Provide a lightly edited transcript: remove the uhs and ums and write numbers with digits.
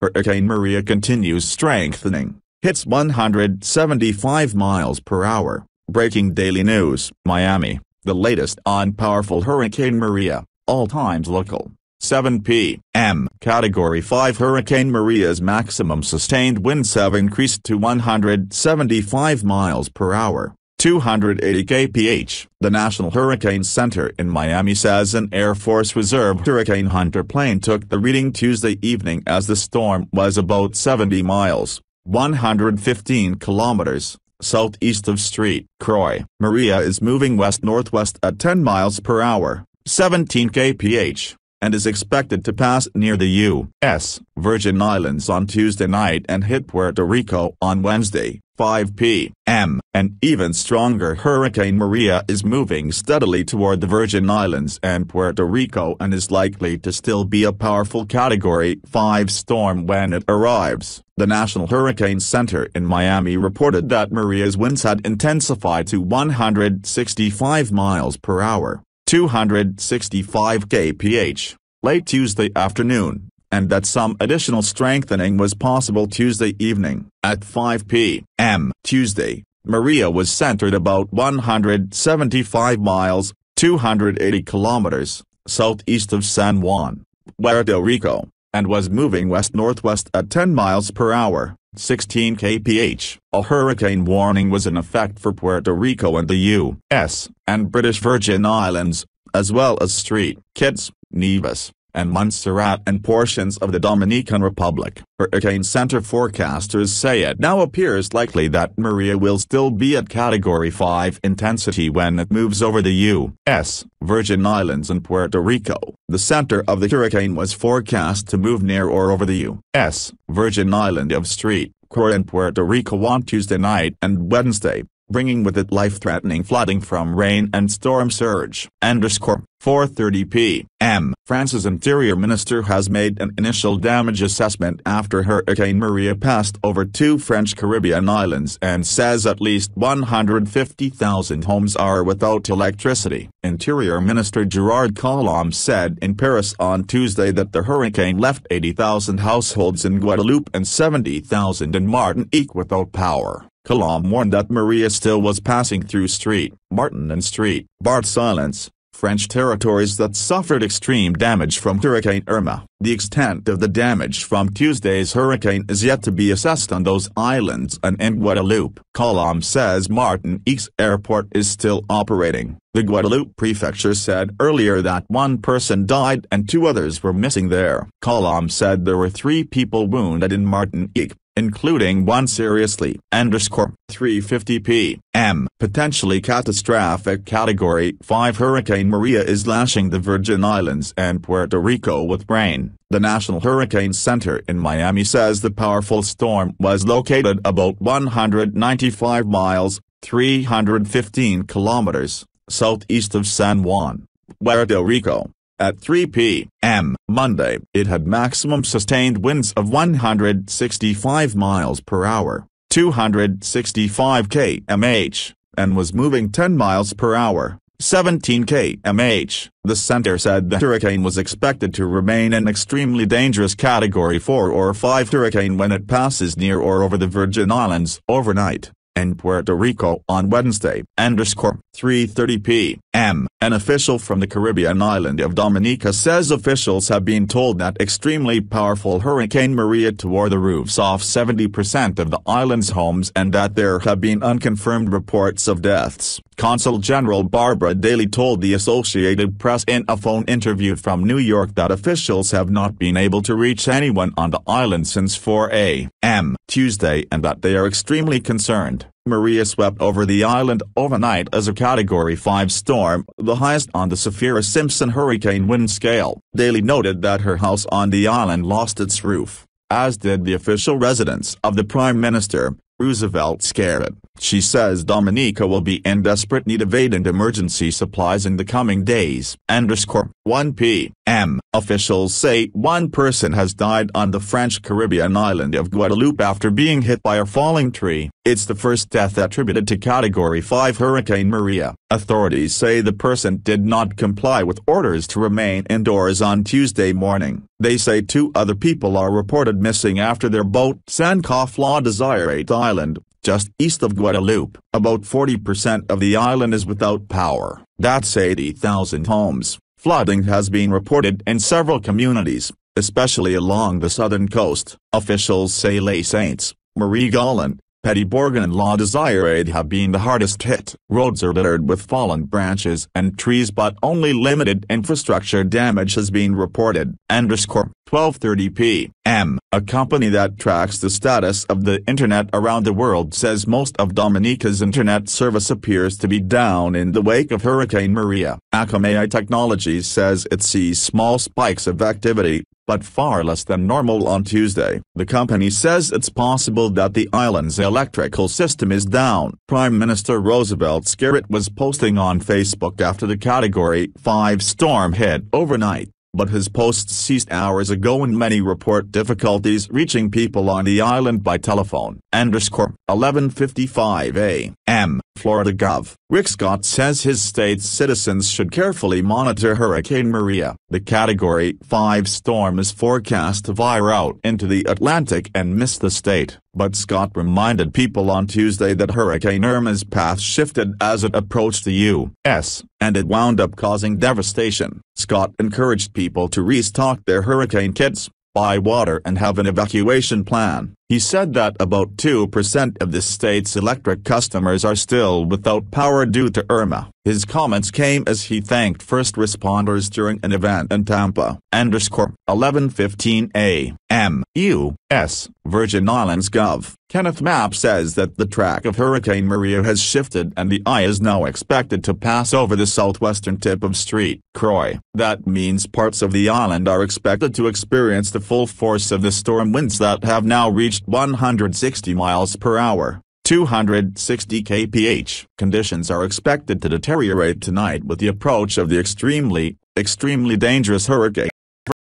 Hurricane Maria continues strengthening, hits 175 miles per hour. Breaking daily news. Miami, the latest on powerful Hurricane Maria, all times local. 7 p.m. Category 5 Hurricane Maria's maximum sustained winds have increased to 175 miles per hour, 280 kph. The National Hurricane Center in Miami says an Air Force Reserve Hurricane Hunter plane took the reading Tuesday evening as the storm was about 70 miles, 115 kilometers, southeast of St. Croix. Maria is moving west-northwest at 10 miles per hour, 17 kph, and is expected to pass near the U.S. Virgin Islands on Tuesday night and hit Puerto Rico on Wednesday, 5 p.m. An even stronger Hurricane Maria is moving steadily toward the Virgin Islands and Puerto Rico and is likely to still be a powerful Category 5 storm when it arrives. The National Hurricane Center in Miami reported that Maria's winds had intensified to 165 miles per hour, 265 kph, late Tuesday afternoon, and that some additional strengthening was possible Tuesday evening. At 5 p.m. Tuesday, Maria was centered about 175 miles, 280 kilometers, southeast of San Juan, Puerto Rico, and was moving west-northwest at 10 miles per hour, 16 kph. A hurricane warning was in effect for Puerto Rico and the U.S. and British Virgin Islands, as well as St. Kitts, Nevis, and Montserrat and portions of the Dominican Republic. Hurricane Center forecasters say it now appears likely that Maria will still be at Category 5 intensity when it moves over the U.S., Virgin Islands and Puerto Rico. The center of the hurricane was forecast to move near or over the U.S., Virgin Island of St. Croix and Puerto Rico on Tuesday night and Wednesday, bringing with it life-threatening flooding from rain and storm surge. 4:30 p.m. France's Interior Minister has made an initial damage assessment after Hurricane Maria passed over 2 French Caribbean islands and says at least 150,000 homes are without electricity. Interior Minister Gerard Collomb said in Paris on Tuesday that the hurricane left 80,000 households in Guadeloupe and 70,000 in Martinique without power. Collomb warned that Maria still was passing through St. Martin and St. Bart's Islands, French territories that suffered extreme damage from Hurricane Irma. The extent of the damage from Tuesday's hurricane is yet to be assessed on those islands and in Guadeloupe. Collomb says Martinique's airport is still operating. The Guadeloupe prefecture said earlier that 1 person died and 2 others were missing there. Collomb said there were 3 people wounded in Martinique, including 1 seriously. 3:50 p.m. Potentially catastrophic Category 5 Hurricane Maria is lashing the Virgin Islands and Puerto Rico with rain. The National Hurricane Center in Miami says the powerful storm was located about 195 miles, 315 kilometers, southeast of San Juan, Puerto Rico. At 3 p.m. Monday, it had maximum sustained winds of 165 miles per hour, 265 kmh, and was moving 10 miles per hour, 17 kmh. The center said the hurricane was expected to remain an extremely dangerous Category 4 or 5 hurricane when it passes near or over the Virgin Islands overnight, and Puerto Rico on Wednesday. 3:30 p.m. An official from the Caribbean island of Dominica says officials have been told that extremely powerful Hurricane Maria tore the roofs off 70% of the island's homes and that there have been unconfirmed reports of deaths. Consul General Barbara Daly told the Associated Press in a phone interview from New York that officials have not been able to reach anyone on the island since 4 a.m. Tuesday and that they are extremely concerned. Maria swept over the island overnight as a Category 5 storm, the highest on the Saffir-Simpson hurricane wind scale. Daly noted that her house on the island lost its roof, as did the official residence of the Prime Minister, Roosevelt Scarlett. She says Dominica will be in desperate need of aid and emergency supplies in the coming days. 1 p. a.m. Officials say one person has died on the French Caribbean island of Guadeloupe after being hit by a falling tree. It's the first death attributed to Category 5 Hurricane Maria. Authorities say the person did not comply with orders to remain indoors on Tuesday morning. They say 2 other people are reported missing after their boat sank off La Desirate Island, just east of Guadeloupe. About 40% of the island is without power. That's 80,000 homes. Flooding has been reported in several communities, especially along the southern coast. Officials say Les Saints, Marie-Gallant, Petit Bourgon and La Desirade have been the hardest hit. Roads are littered with fallen branches and trees, but only limited infrastructure damage has been reported. 12:30 p.m. A company that tracks the status of the internet around the world says most of Dominica's internet service appears to be down in the wake of Hurricane Maria. Akamai Technologies says it sees small spikes of activity, but far less than normal on Tuesday. The company says it's possible that the island's electrical system is down. Prime Minister Roosevelt Skerritt was posting on Facebook after the Category 5 storm hit overnight, but his post ceased hours ago and many report difficulties reaching people on the island by telephone. 11:55 a.m. Florida Gov. Rick Scott says his state's citizens should carefully monitor Hurricane Maria. The Category 5 storm is forecast to veer out into the Atlantic and miss the state, but Scott reminded people on Tuesday that Hurricane Irma's path shifted as it approached the U.S., and it wound up causing devastation. Scott encouraged people to restock their hurricane kits, buy water and have an evacuation plan. He said that about 2% of the state's electric customers are still without power due to Irma. His comments came as he thanked first responders during an event in Tampa. 11:15 a.m. U.S. Virgin Islands Gov. Kenneth Mapp says that the track of Hurricane Maria has shifted and the eye is now expected to pass over the southwestern tip of St. Croix. That means parts of the island are expected to experience the full force of the storm winds that have now reached 160 miles per hour. 260 kph. Conditions are expected to deteriorate tonight with the approach of the extremely dangerous hurricane.